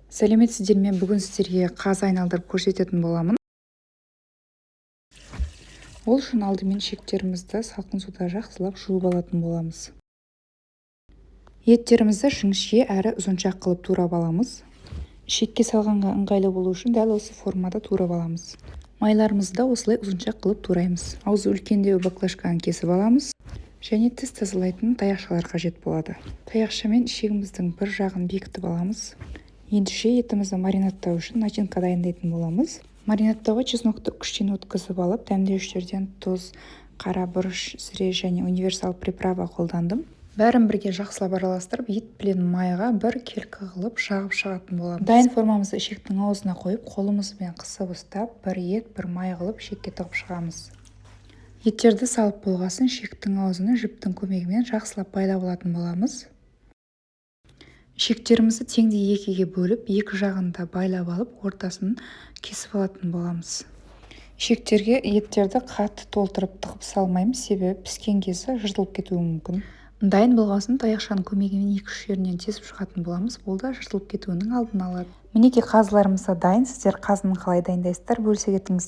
Сәлеметсіздер, мен бүгін сіздерге қаз айналдырып көрсететін боламын. Ол үшін алдымен ішектерімізді салқын суда жақсылап жуып алатын боламыз. Еттерімізді жіңішке әрі ұзыншақ қылып турап аламыз. Ішекке салғанға ыңғайлы болу үшін дәл осы формада турап аламыз. Майларымызды да осылай ұзыншақ қылып тураймыз. Аузы үлкендеу баклажканы кесіп аламыз. Және тіс тазалайтын таяқшалар қажет болады. Таяқшамен ішегіміздің бір жағын бекітіп аламыз. Ендеше етімізді маринадтау үшін начинка дайындайтын боламыз. Маринадтауға чеснокты күштен өткізіп алып, дәмдеуіштерден тұз, қара бұрыш, зіре және универсал приправа қолдандым. Бәрін бірге жақсылап араластырып, ет пен майға бір келкі қылып жағып шығатын боламыз. Дайын формамызды ішектің аузына қойып, қолымызбен қысып ұстап, бір ет, бір май қылып ішекке тығып шығамыз. Еттерді салып болғасын, ішектің аузını жіптің көмегімен жақсылап байлап алатын боламыз. Ішектерімізді теңдей екіге бөліп, екі жағында байлап алып, ортасын кесіп алатын боламыз. Ішектерге еттерді қатты толтырып тығып салмаймыз, себебі піскен кезде жыртылып кетуі мүмкін. Дайын болғасын таяқшаның көмегімен екі-үш жерінен тесіп шығатын боламыз. Бұл да жыртылып кетуінің алдын алады. Мінекей қазыларымыз да дайын. Сіздер қазыны қалай дайындайсыздар, бөлісе кетіңіздер.